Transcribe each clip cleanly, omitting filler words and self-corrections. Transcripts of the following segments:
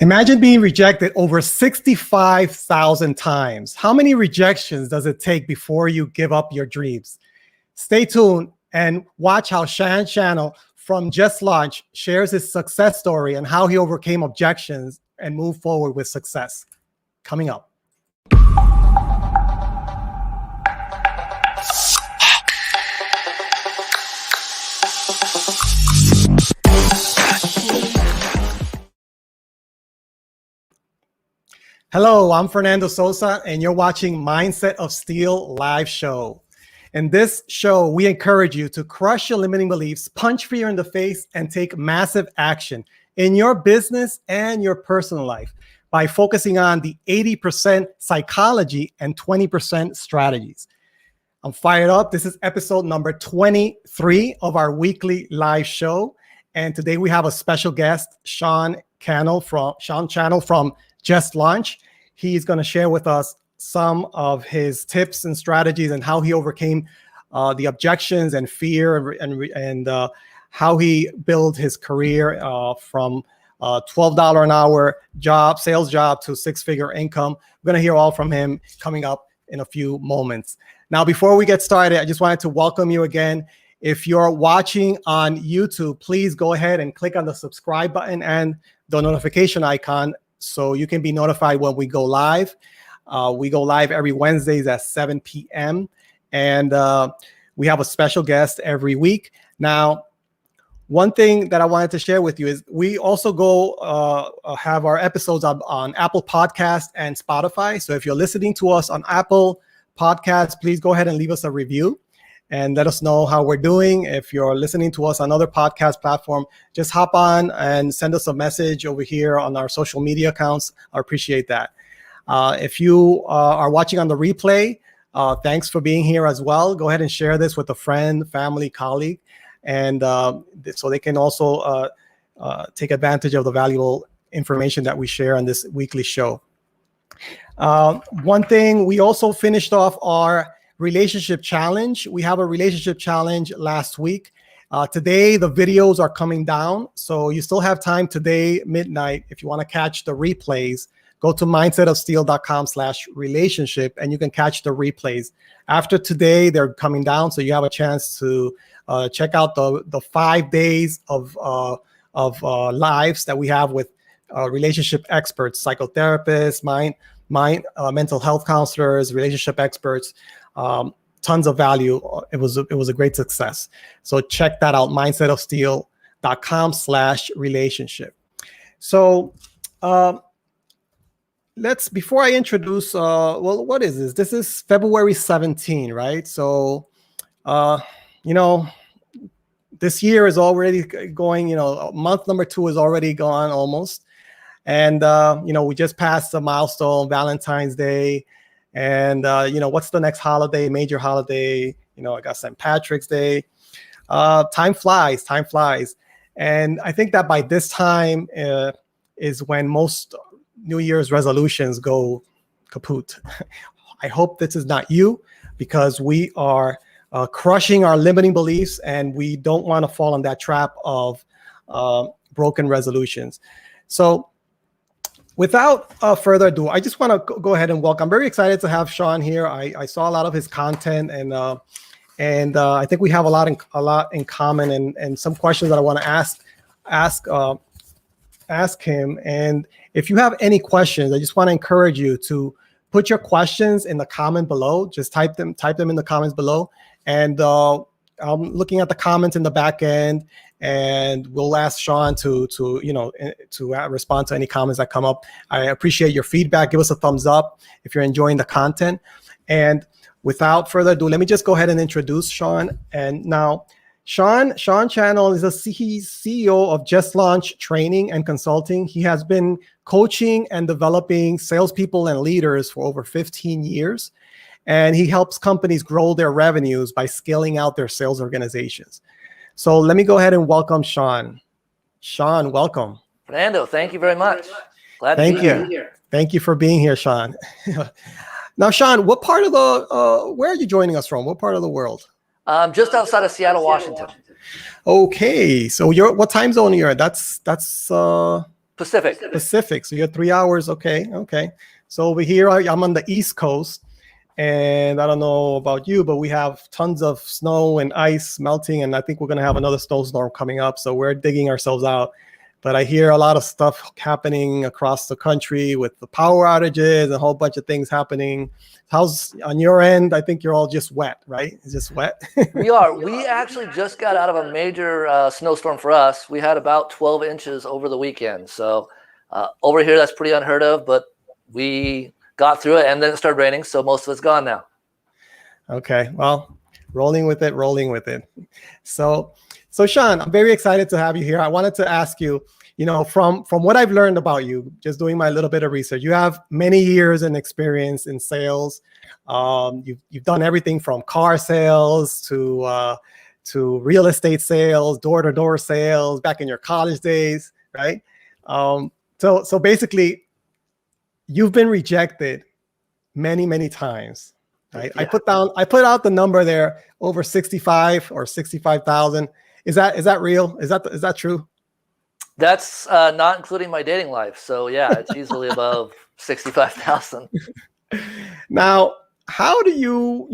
Imagine being rejected over 65,000 times. How many rejections does it take before you give up your dreams? Stay tuned and watch how Shawn Channell from Just Launch shares his success story and how he overcame objections and moved forward with success. Coming up. Hello, I'm Fernando Sosa, and you're watching Mindset of Steel live show. In this show, we encourage you to crush your limiting beliefs, punch fear in the face, and take massive action in your business and your personal life by focusing on the 80% psychology and 20% strategies. I'm fired up. This is episode number 23 of our weekly live show. And today we have a special guest, Shawn Channell from Just Launch. He's going to share with us some of his tips and strategies and how he overcame the objections and fear and how he built his career from a $12 an hour sales job to six-figure income. We're going to hear all from him coming up in a few moments. Now, before we get started, I just wanted to welcome you again. If you're watching on YouTube, please go ahead and click on the subscribe button and the notification icon so you can be notified when we go live. We go live every Wednesdays at 7 p.m. And we have a special guest every week. Now, one thing that I wanted to share with you is we also have our episodes on Apple Podcasts and Spotify. So if you're listening to us on Apple Podcasts, please go ahead and leave us a review and let us know how we're doing. If you're listening to us on other podcast platform, just hop on and send us a message over here on our social media accounts. I appreciate that. If you are watching on the replay, thanks for being here as well. Go ahead and share this with a friend, family, colleague, and so they can also take advantage of the valuable information that we share on this weekly show. One thing, we also finished off our relationship challenge. We have a relationship challenge last week. Today, the videos are coming down. So you still have time today, midnight. If you want to catch the replays, go to mindsetofsteel.com/relationship and you can catch the replays. After today, they're coming down. So you have a chance to check out the 5 days of lives that we have with relationship experts, psychotherapists, mental health counselors, relationship experts. Tons of value. It was a great success. So check that out, mindsetofsteel.com/relationship. So before I introduce, what is this? This is February 17, right? So, this year is already going, month number 2 is already gone almost. And, we just passed the milestone, Valentine's Day. And, what's the next holiday, major holiday? I got St. Patrick's Day. Time flies. And I think that by this time is when most New Year's resolutions go kaput. I hope this is not you, because we are crushing our limiting beliefs and we don't want to fall in that trap of broken resolutions. So without further ado, I just want to go ahead and welcome. I'm very excited to have Shawn here. I saw a lot of his content, and I think we have a lot in common, and some questions that I want to ask him. And if you have any questions, I just want to encourage you to put your questions in the comment below. Just type them in the comments below, and I'm looking at the comments in the back end, and we'll ask Shawn to respond to any comments that come up. I appreciate your feedback. Give us a thumbs up if you're enjoying the content. And without further ado, let me just go ahead and introduce Shawn. And now, Shawn Channell is he's CEO of Just Launch Training and Consulting. He has been coaching and developing salespeople and leaders for over 15 years. And he helps companies grow their revenues by scaling out their sales organizations. So let me go ahead and welcome Shawn. Shawn, welcome. Fernando, thank you very much. Glad to be here. Thank you for being here, Shawn. Now, Shawn, what part of where are you joining us from? What part of the world? Just outside of Seattle, Washington. Okay, so what time zone are you in? That's Pacific. Pacific. So you're 3 hours. Okay. So over here, I'm on the East Coast. And I don't know about you, but we have tons of snow and ice melting. And I think we're going to have another snowstorm coming up. So we're digging ourselves out. But I hear a lot of stuff happening across the country with the power outages and a whole bunch of things happening. How's on your end? I think you're all just wet, right? It's just wet. We are. We actually just got out of a major snowstorm for us. We had about 12 inches over the weekend. So over here, that's pretty unheard of. But we got through it, and then it started raining. So most of it's gone now. Okay. Well, rolling with it. So Shawn, I'm very excited to have you here. I wanted to ask you, from what I've learned about you, just doing my little bit of research, you have many years in experience in sales. You've done everything from car sales to real estate sales, door-to-door sales back in your college days, right? So basically, you've been rejected many, many times. Right? Yeah. I put out the number there, over 65 or 65,000. Is that real? Is that true? That's not including my dating life. So yeah, it's easily above 65,000. Now, how do you,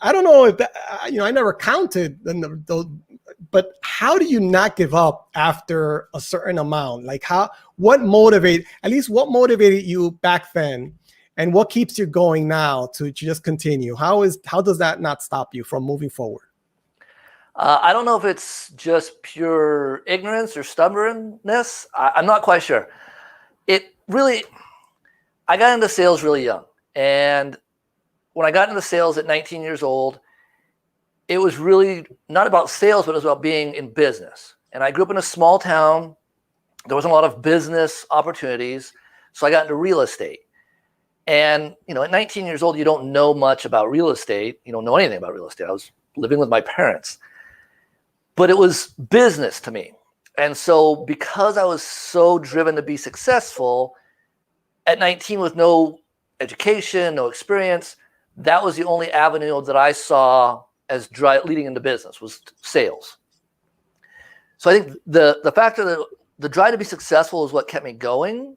I don't know if that, I never counted, but how do you not give up after a certain amount? Like what motivated you back then? And what keeps you going now to just continue? How does that not stop you from moving forward? I don't know if it's just pure ignorance or stubbornness. I'm not quite sure. I got into sales really young. And when I got into sales at 19 years old, it was really not about sales, but it was about being in business. And I grew up in a small town. There wasn't a lot of business opportunities. So I got into real estate. And, at 19 years old, you don't know much about real estate. You don't know anything about real estate. I was living with my parents. But it was business to me. And so because I was so driven to be successful, at 19 with no education, no experience, that was the only avenue that I saw as leading into business was sales. So I think the factor that the drive to be successful is what kept me going.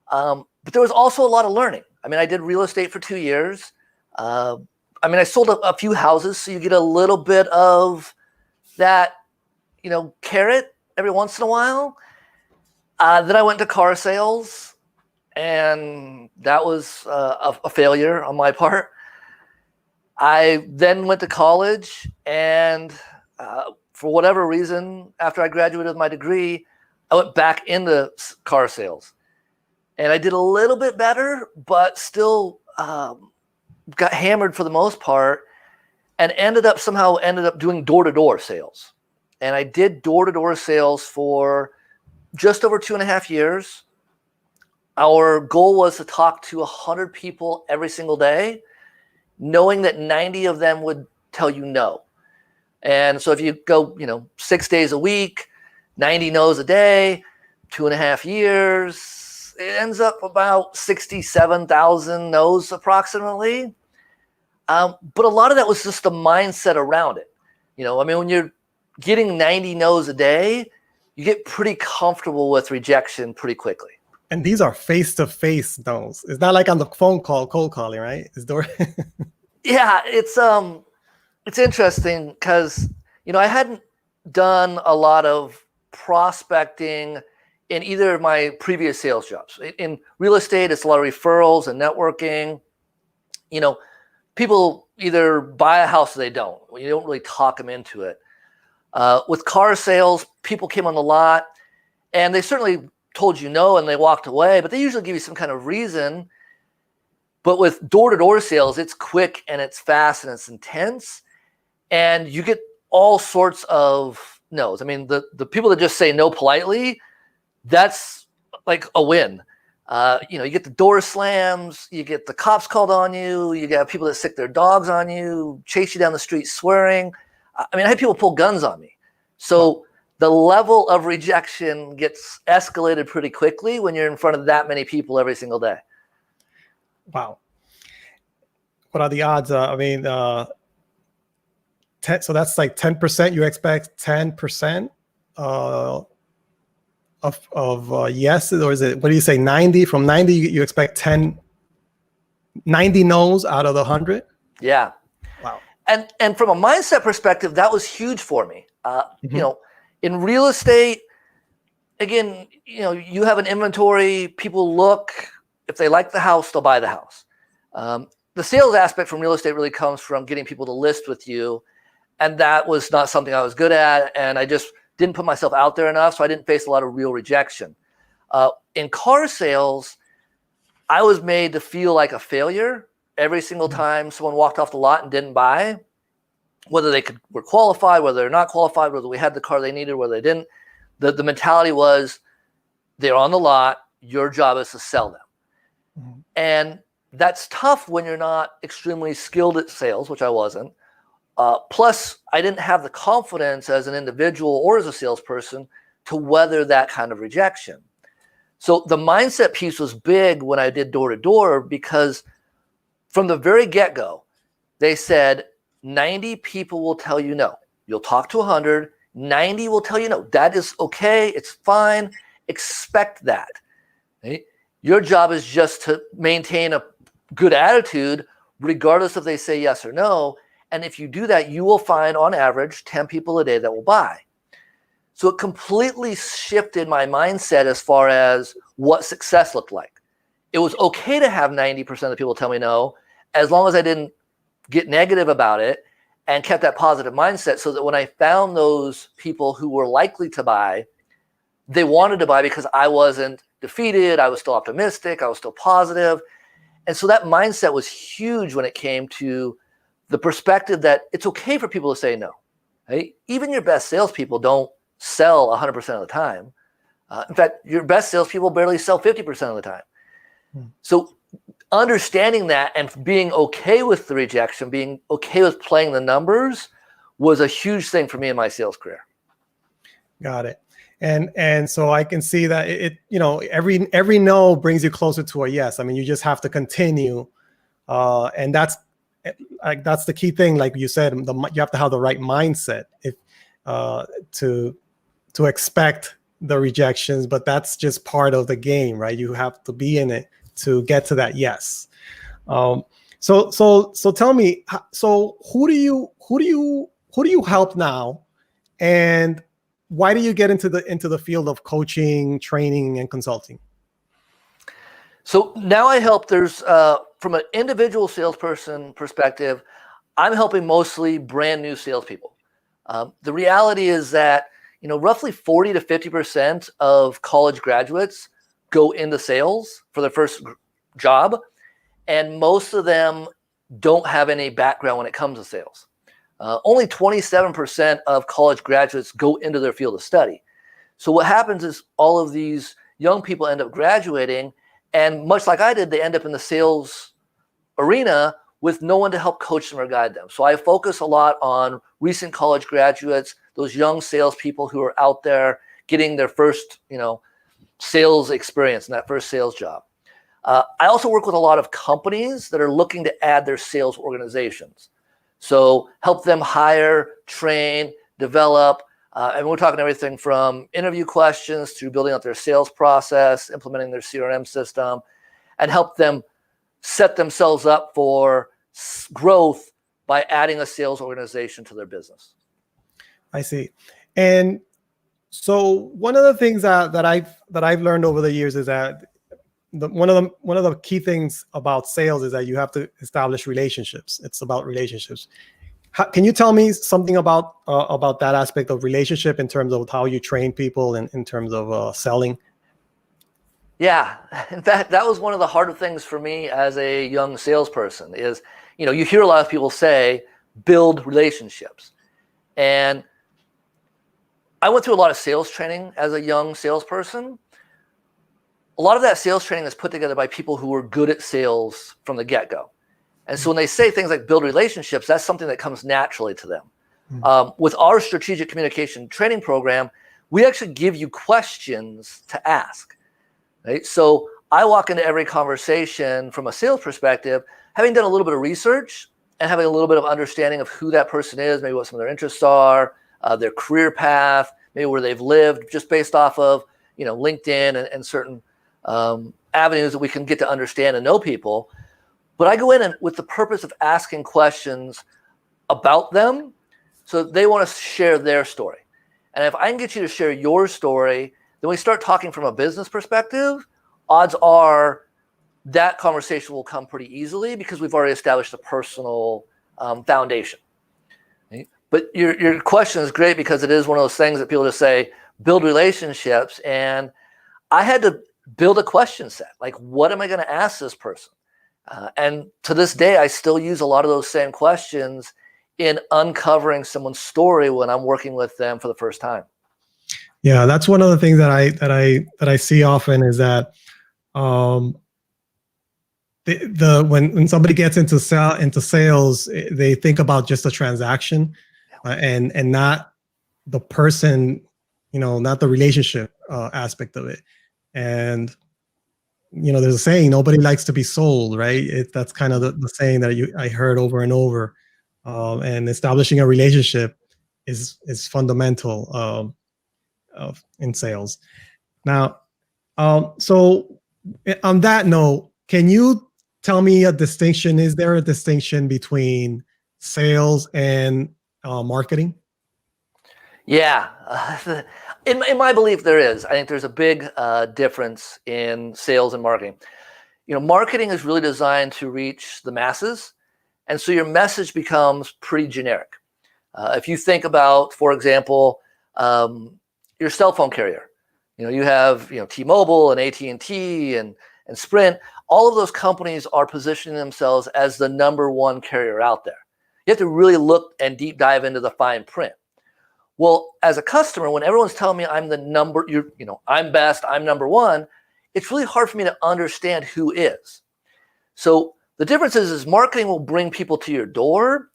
But there was also a lot of learning. I mean, I did real estate for 2 years. I sold a few houses, so you get a little bit of that, carrot every once in a while. Then I went to car sales, and that was a failure on my part. I then went to college, and for whatever reason, after I graduated with my degree, I went back into car sales. And I did a little bit better, but still got hammered for the most part, and ended up doing door-to-door sales. And I did door-to-door sales for just over 2.5 years. Our goal was to talk to 100 people every single day, knowing that 90 of them would tell you no. And so if you go, 6 days a week, 90 no's a day, 2.5 years, it ends up about 67,000 no's approximately. But a lot of that was just the mindset around it. When you're getting 90 no's a day, you get pretty comfortable with rejection pretty quickly. And these are face-to-face no's. It's not like on the phone call, cold calling, right? Yeah, it's interesting because, I hadn't done a lot of prospecting in either of my previous sales jobs. In real estate, it's a lot of referrals and networking. People either buy a house or they don't. You don't really talk them into it. With car sales, people came on the lot, and they certainly told you no, and they walked away, but they usually give you some kind of reason. But with door-to-door sales, it's quick and it's fast and it's intense, and you get all sorts of no's. I mean, the people that just say no politely, that's like a win. You get the door slams, you get the cops called on you, you got people that sick their dogs on you, chase you down the street swearing. I had people pull guns on me. So the level of rejection gets escalated pretty quickly when you're in front of that many people every single day. Wow. What are the odds? So that's like 10%. You expect 10% of yeses, or is it, what do you say, 90? From 90, you expect 90 no's out of the 100? Yeah. Wow. And from a mindset perspective, that was huge for me. Mm-hmm. You know, in real estate, again, you know, you have an inventory, people look, if they like the house, they'll buy the house. The sales aspect from real estate really comes from getting people to list with you. And that was not something I was good at. And I just didn't put myself out there enough. So I didn't face a lot of real rejection. In car sales, I was made to feel like a failure every single time someone walked off the lot and didn't buy, whether they were qualified, whether they're not qualified, whether we had the car they needed, whether they didn't. The mentality was they're on the lot. Your job is to sell them. Mm-hmm. And that's tough when you're not extremely skilled at sales, which I wasn't. Plus, I didn't have the confidence as an individual or as a salesperson to weather that kind of rejection. So the mindset piece was big when I did door-to-door, because from the very get-go, they said 90 people will tell you no. You'll talk to 100, 90 will tell you no. That is okay. It's fine. Expect that. Okay? Your job is just to maintain a good attitude, regardless if they say yes or no. And if you do that, you will find on average 10 people a day that will buy. So it completely shifted my mindset as far as what success looked like. It was okay to have 90% of the people tell me no, as long as I didn't get negative about it and kept that positive mindset, so that when I found those people who were likely to buy, they wanted to buy because I wasn't defeated. I was still optimistic. I was still positive. And so that mindset was huge when it came to the perspective that it's okay for people to say no. Right? Even your best salespeople don't sell 100% of the time. In fact, your best salespeople barely sell 50% of the time. So understanding that and being okay with the rejection, being okay with playing the numbers, was a huge thing for me in my sales career. Got it. And so I can see that it you know, every no brings you closer to a yes. I mean, you just have to continue, and that's the key thing. Like you said, you have to have the right mindset if to expect the rejections, but that's just part of the game, right? You have to be in it to get to that yes. So tell me, so who do you help now, and why do you get into the field of coaching, training, and consulting? So now I help. There's from an individual salesperson perspective, I'm helping mostly brand new salespeople. The reality is that, you know, roughly 40 to 50% of college graduates go into sales for their first job, and most of them don't have any background when it comes to sales. Only 27% of college graduates go into their field of study. So what happens is all of these young people end up graduating, and much like I did, they end up in the sales arena with no one to help coach them or guide them. So I focus a lot on recent college graduates, those young salespeople who are out there getting their first, you know, sales experience and that first sales job. I also work with a lot of companies that are looking to add their sales organizations. So help them hire, train, develop, and we're talking everything from interview questions to building out their sales process, implementing their CRM system, and help them set themselves up for growth by adding a sales organization to their business. I see. And so one of the things that I've learned over the years is that one of the key things about sales is that you have to establish relationships. It's about relationships. Can you tell me something about that aspect of relationship in terms of how you train people and in terms of selling? Yeah, in fact, that was one of the harder things for me as a young salesperson is, you know, you hear a lot of people say, build relationships. And I went through a lot of sales training as a young salesperson. A lot of that sales training is put together by people who were good at sales from the get-go. And so when they say things like build relationships, that's something that comes naturally to them. With our strategic communication training program, we actually give you questions to ask. Right? So I walk into every conversation from a sales perspective, having done a little bit of research and having a little bit of understanding of who that person is, maybe what some of their interests are, their career path, maybe where they've lived, just based off of, LinkedIn and certain avenues that we can get to understand and know people. But I go in and with the purpose of asking questions about them, so they want to share their story. And if I can get you to share your story, then we start talking from a business perspective. Odds are that conversation will come pretty easily because we've already established a personal foundation. Right? But your question is great because it is one of those things that people just say, build relationships. And I had to build a question set. Like, what am I going to ask this person? And to this day, I still use a lot of those same questions in uncovering someone's story when I'm working with them for the first time. Yeah, that's one of the things that I see often is that when somebody gets into sales, they think about just a transaction, and not the person, not the relationship aspect of it. And there's a saying, nobody likes to be sold, right? That's kind of the saying that I heard over and over. And establishing a relationship is fundamental in sales. Now, so on that note, can you tell me a distinction? Is there a distinction between sales and marketing? Yeah, in my belief, there is. I think there's a big difference in sales and marketing. Marketing is really designed to reach the masses, and so your message becomes pretty generic. If you think about, for example, your cell phone carrier, you have T-Mobile and AT&T and Sprint. All of those companies are positioning themselves as the number one carrier out there. You have to really look and deep dive into the fine print. Well, as a customer, when everyone's telling me I'm I'm best, I'm number one, it's really hard for me to understand who is. So the difference is marketing will bring people to your door,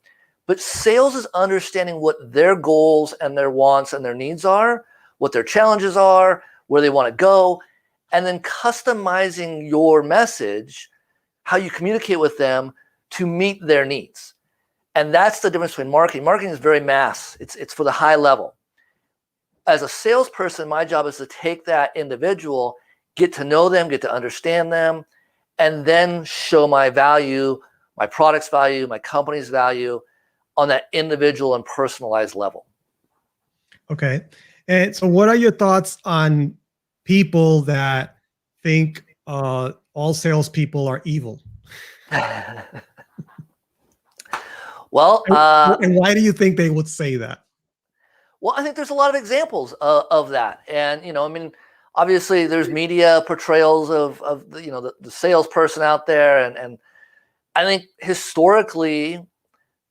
but sales is understanding what their goals and their wants and their needs are, what their challenges are, where they want to go, and then customizing your message, how you communicate with them to meet their needs. And that's the difference between marketing. Marketing is very mass. It's for the high level. As a salesperson, my job is to take that individual, get to know them, get to understand them, and then show my value, my product's value, my company's value on that individual and personalized level. Okay. And so what are your thoughts on people that think all salespeople are evil? Well, and why do you think they would say that? Well, I think there's a lot of examples of that. And, obviously there's media portrayals of the salesperson out there. And I think historically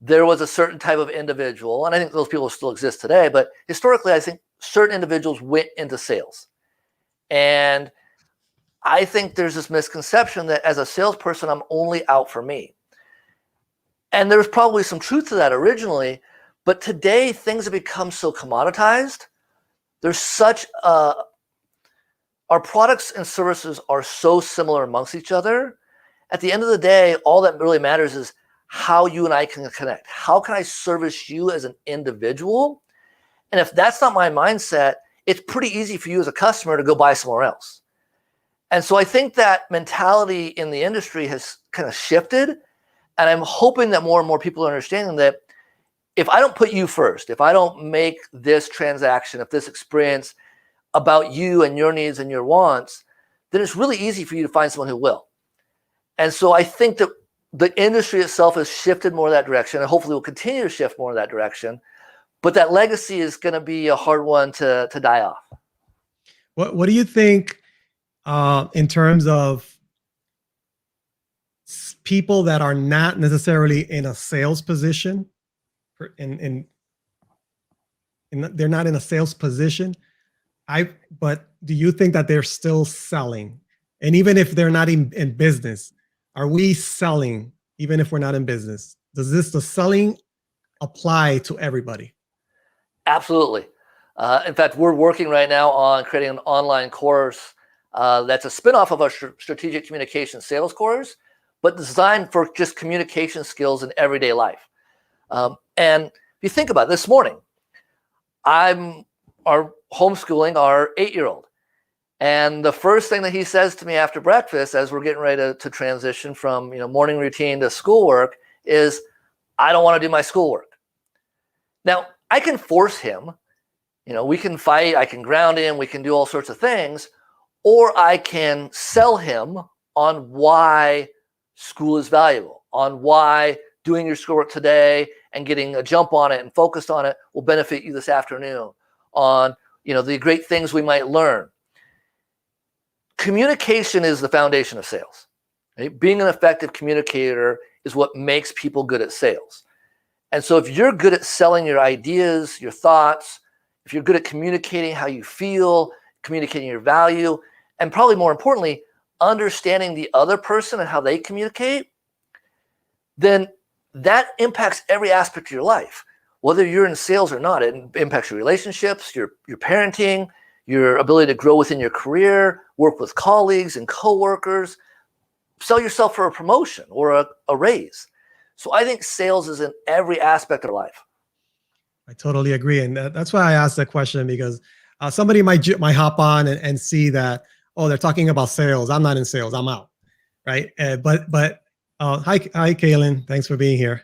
there was a certain type of individual, and I think those people still exist today, but historically I think certain individuals went into sales. And I think there's this misconception that as a salesperson, I'm only out for me. And there's probably some truth to that originally, but today things have become so commoditized. There's such our products and services are so similar amongst each other. At the end of the day, all that really matters is how you and I can connect. How can I service you as an individual? And if that's not my mindset, it's pretty easy for you as a customer to go buy somewhere else. And so I think that mentality in the industry has kind of shifted. And I'm hoping that more and more people are understanding that if I don't put you first, if I don't make this transaction, if this experience about you and your needs and your wants, then it's really easy for you to find someone who will. And so I think that the industry itself has shifted more in that direction, and hopefully will continue to shift more in that direction. But that legacy is going to be a hard one to die off. What do you think in terms of people that are not necessarily in a sales position, they're not in a sales position, but do you think that they're still selling? And even if they're not in business, are we selling even if we're not in business? Does the selling apply to everybody? Absolutely. In fact, we're working right now on creating an online course that's a spinoff of our strategic communication sales course, but designed for just communication skills in everyday life. And if you think about it, this morning, I'm homeschooling our 8-year-old. And the first thing that he says to me after breakfast, as we're getting ready to transition from morning routine to schoolwork, is, I don't want to do my schoolwork. Now, I can force him. We can fight. I can ground him. We can do all sorts of things. Or I can sell him on why school is valuable, on why doing your schoolwork today and getting a jump on it and focused on it will benefit you this afternoon, on the great things we might learn. Communication is the foundation of sales. Right? Being an effective communicator is what makes people good at sales. And so if you're good at selling your ideas, your thoughts, if you're good at communicating how you feel, communicating your value, and probably more importantly, understanding the other person and how they communicate, then that impacts every aspect of your life. Whether you're in sales or not, it impacts your relationships, your parenting, your ability to grow within your career, work with colleagues and coworkers, sell yourself for a promotion or a raise. So I think sales is in every aspect of life. I totally agree. And that's why I asked that question, because somebody might hop on and see that, oh, they're talking about sales. I'm not in sales. I'm out. Right. But hi, Kaylin. Thanks for being here.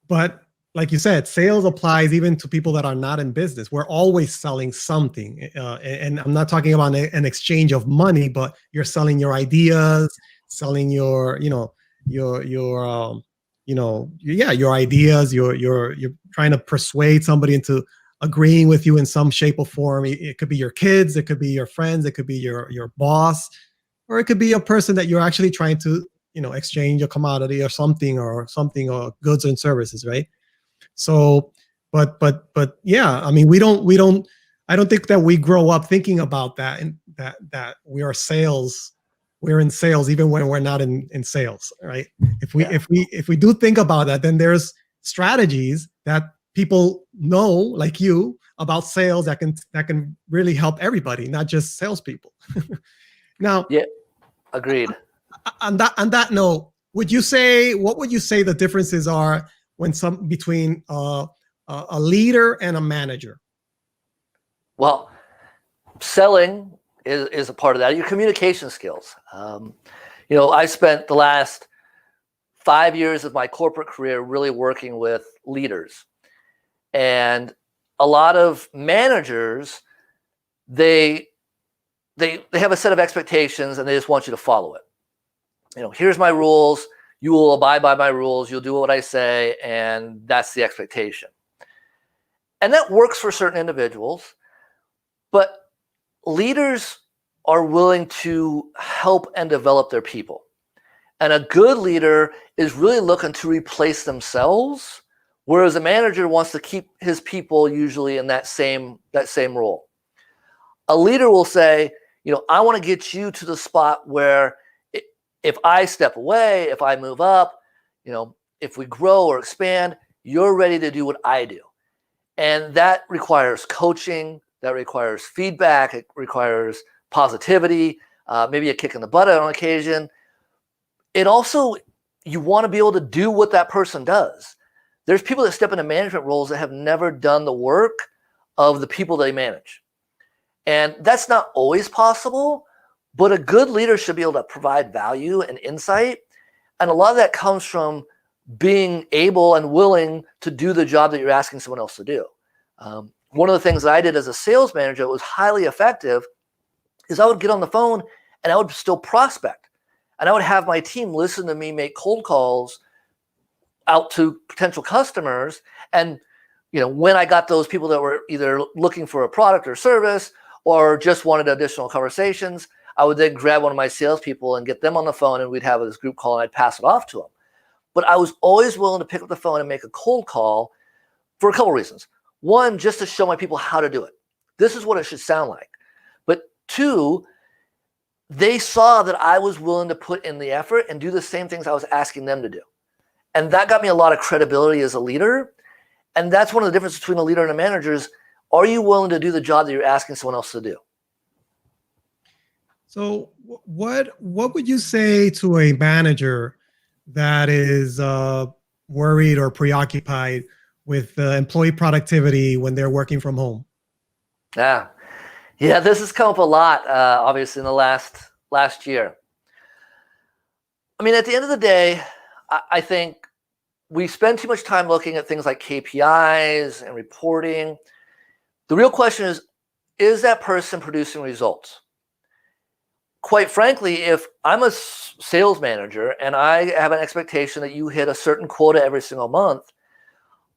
But like you said, sales applies even to people that are not in business. We're always selling something. And I'm not talking about an exchange of money, but you're selling your ideas, selling your ideas. You're trying to persuade somebody into agreeing with you in some shape or form. It could be your kids, it could be your friends, it could be your boss, or it could be a person that you're actually trying to exchange a commodity or something or goods and services, right? So, but yeah, I mean, I don't think that we grow up thinking about that, and that we're in sales even when we're not in sales, right? If we do think about that, then there's strategies that people know, like you, about sales that can really help everybody, not just salespeople. Now, yeah, agreed. On that note, what would you say the differences are between a leader and a manager? Well, selling is a part of that. Your communication skills. I spent the last 5 years of my corporate career really working with leaders, and a lot of managers, they have a set of expectations and they just want you to follow it. Here's my rules. You will abide by my rules. You'll do what I say, and that's the expectation. And that works for certain individuals, but leaders are willing to help and develop their people. And a good leader is really looking to replace themselves, whereas a manager wants to keep his people usually in that same role. A leader will say, I want to get you to the spot where if I step away, if I move up, if we grow or expand, you're ready to do what I do. And that requires coaching, that requires feedback, it requires positivity, maybe a kick in the butt on occasion. It also, you want to be able to do what that person does. There's people that step into management roles that have never done the work of the people they manage. And that's not always possible, but a good leader should be able to provide value and insight. And a lot of that comes from being able and willing to do the job that you're asking someone else to do. One of the things that I did as a sales manager that was highly effective is I would get on the phone and I would still prospect. And I would have my team listen to me make cold calls out to potential customers. And when I got those people that were either looking for a product or service or just wanted additional conversations, I would then grab one of my salespeople and get them on the phone, and we'd have this group call and I'd pass it off to them. But I was always willing to pick up the phone and make a cold call for a couple reasons. One, just to show my people how to do it. This is what it should sound like. But two, they saw that I was willing to put in the effort and do the same things I was asking them to do. And that got me a lot of credibility as a leader. And that's one of the differences between a leader and a manager is, are you willing to do the job that you're asking someone else to do? So what would you say to a manager that is worried or preoccupied with employee productivity when they're working from home? Yeah. Yeah, this has come up a lot, obviously, in the last year. I mean, at the end of the day, I think we spend too much time looking at things like KPIs and reporting. The real question is that person producing results? Quite frankly, if I'm a sales manager and I have an expectation that you hit a certain quota every single month,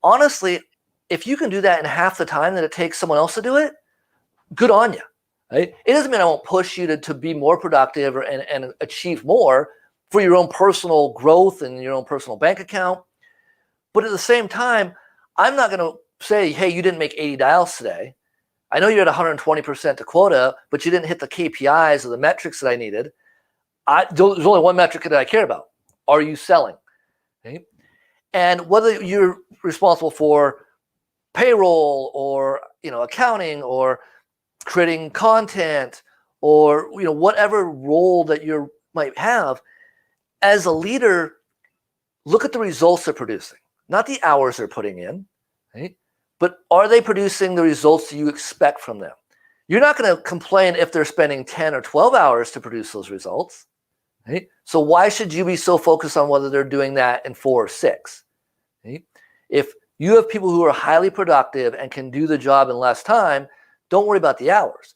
honestly, if you can do that in half the time that it takes someone else to do it, good on you. Right? It doesn't mean I won't push you to be more productive and achieve more for your own personal growth and your own personal bank account. But at the same time, I'm not going to say, hey, you didn't make 80 dials today. I know you're at 120% to quota, but you didn't hit the KPIs or the metrics that I needed. There's only one metric that I care about. Are you selling? Okay? And whether you're responsible for payroll or accounting or creating content or whatever role that you might have, as a leader, look at the results they're producing, not the hours they're putting in, right? But are they producing the results you expect from them? You're not going to complain if they're spending 10 or 12 hours to produce those results, right? So why should you be so focused on whether they're doing that in 4 or 6? Right? If you have people who are highly productive and can do the job in less time, don't worry about the hours.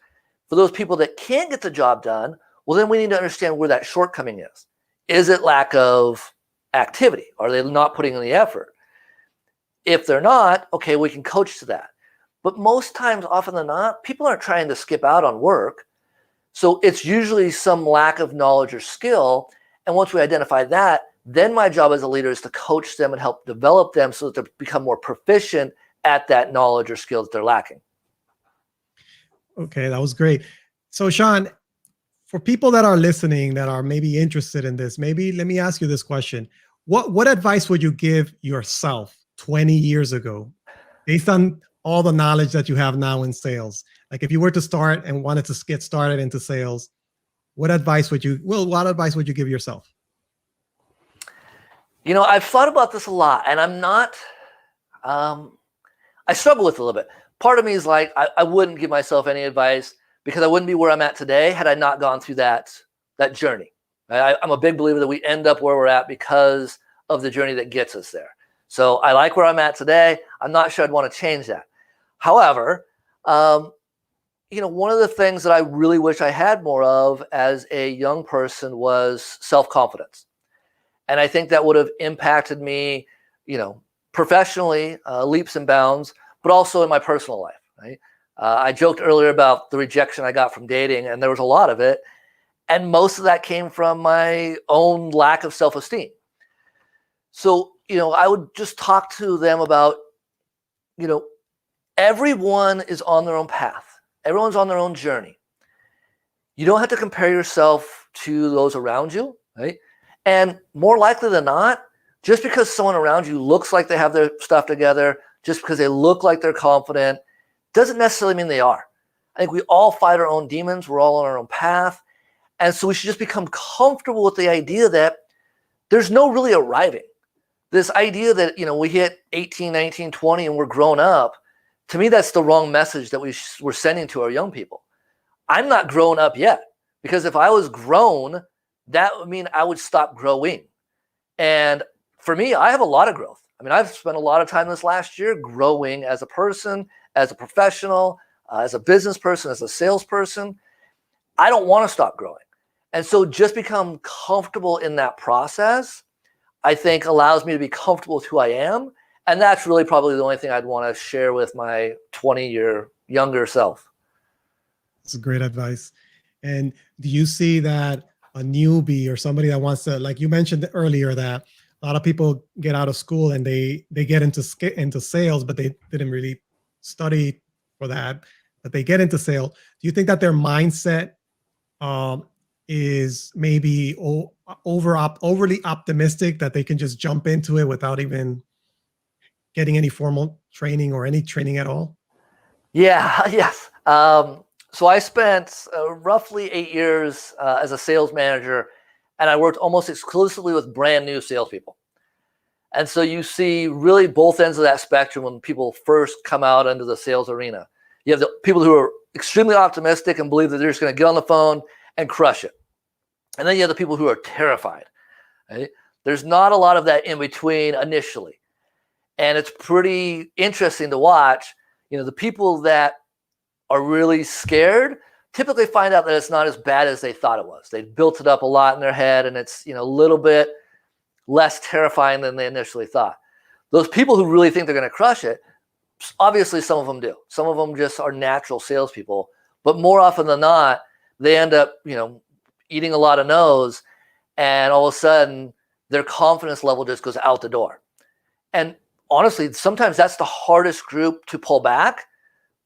For those people that can't get the job done, well, then we need to understand where that shortcoming is. Is it lack of activity? Are they not putting in the effort? If they're not, okay, we can coach to that. But most times, often than not, people aren't trying to skip out on work. So it's usually some lack of knowledge or skill. And once we identify that, then my job as a leader is to coach them and help develop them so that they become more proficient at that knowledge or skill that they're lacking. Okay, that was great. So Shawn, for people that are listening that are maybe interested in this, maybe let me ask you this question. What advice would you give yourself 20 years ago based on all the knowledge that you have now in sales? Like if you were to start and wanted to get started into sales, what advice would you give yourself? I've thought about this a lot, and I'm not, I struggle with it a little bit. Part of me is like, I wouldn't give myself any advice because I wouldn't be where I'm at today had I not gone through that journey. I'm a big believer that we end up where we're at because of the journey that gets us there. So I like where I'm at today. I'm not sure I'd want to change that. However, one of the things that I really wish I had more of as a young person was self-confidence. And I think that would have impacted me, professionally, leaps and bounds, but also in my personal life, right? I joked earlier about the rejection I got from dating, and there was a lot of it. And most of that came from my own lack of self-esteem. So, I would just talk to them about, everyone is on their own path. Everyone's on their own journey. You don't have to compare yourself to those around you, right? And more likely than not, just because someone around you looks like they have their stuff together, just because they look like they're confident, doesn't necessarily mean they are. I think we all fight our own demons. We're all on our own path. And so we should just become comfortable with the idea that there's no really arriving. This idea that, we hit 18, 19, 20 and we're grown up, to me, that's the wrong message that we're sending to our young people. I'm not grown up yet, because if I was grown, that would mean I would stop growing. And for me, I have a lot of growth. I mean, I've spent a lot of time this last year growing as a person, as a professional, as a business person, as a salesperson. I don't want to stop growing. And so just become comfortable in that process, I think allows me to be comfortable with who I am. And that's really probably the only thing I'd want to share with my 20-year younger self. That's great advice. And do you see that a newbie or somebody that wants to, like you mentioned earlier, that a lot of people get out of school and they get into sales, but they didn't really study for that, but they get into sales. Do you think that their mindset is maybe overly optimistic, that they can just jump into it without even getting any formal training or any training at all? Yeah, yes. So I spent roughly 8 years as a sales manager, and I worked almost exclusively with brand new salespeople. And so you see really both ends of that spectrum when people first come out into the sales arena. You have the people who are extremely optimistic and believe that they're just going to get on the phone and crush it. And then you have the people who are terrified. Right? There's not a lot of that in between initially. And it's pretty interesting to watch. You know, the people that are really scared typically find out that it's not as bad as they thought it was. They built it up a lot in their head, and it's, you know, a little bit less terrifying than they initially thought. Those people who really think they're going to crush it, obviously some of them do. Some of them just are natural salespeople, but more often than not, they end up, you know, eating a lot of no's, and all of a sudden their confidence level just goes out the door. And honestly, sometimes that's the hardest group to pull back,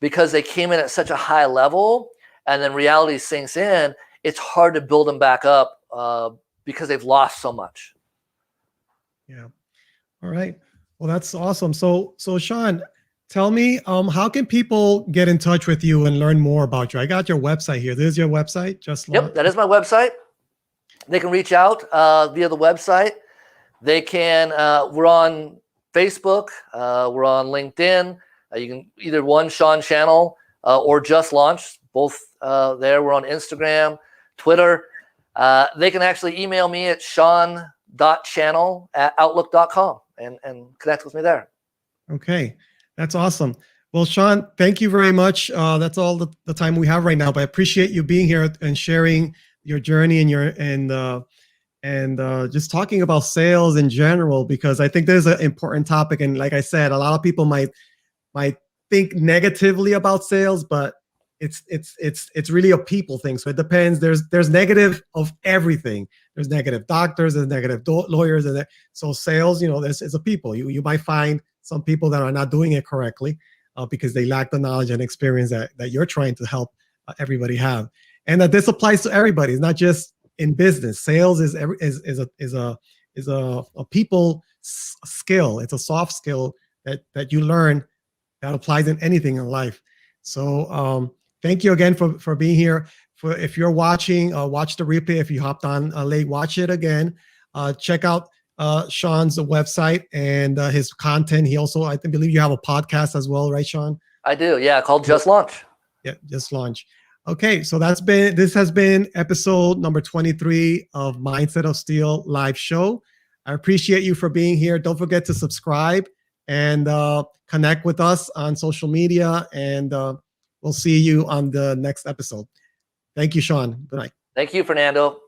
because they came in at such a high level, and then reality sinks in. It's hard to build them back up because they've lost so much. Yeah. All right. Well, that's awesome. So Shawn, tell me, how can people get in touch with you and learn more about you? I got your website here. This is your website. Yep, that is my website. They can reach out via the website. They can. We're on Facebook. We're on LinkedIn. You can either Shawn Channell or Just Launch. Both there. We're on Instagram, Twitter. They can actually email me at shawn.channel@outlook.com and connect with me there. Okay, that's awesome. Well, Shawn, thank you very much. That's all the time we have right now, but I appreciate you being here and sharing your journey and just talking about sales in general, because I think there's an important topic. And like I said, a lot of people might think negatively about sales, but it's really a people thing. So it depends. There's negative of everything. There's negative doctors, there's negative lawyers, and so sales, you know, it's a people. You might find some people that are not doing it correctly because they lack the knowledge and experience that you're trying to help everybody have, and that this applies to everybody. It's not just in business. Sales is a people skill. It's a soft skill that you learn that applies in anything in life. So thank you again for being here. If you're watching, watch the replay. If you hopped on late, watch it again. Check out Shawn's website and his content. He also, I believe you have a podcast as well, right, Shawn? I do, yeah, called Just Launch. Yeah, Just Launch. Okay, so this has been episode number 23 of Mindset of Steel live show. I appreciate you for being here. Don't forget to subscribe and connect with us on social media, and we'll see you on the next episode. Thank you, Shawn. Good night. Thank you, Fernando.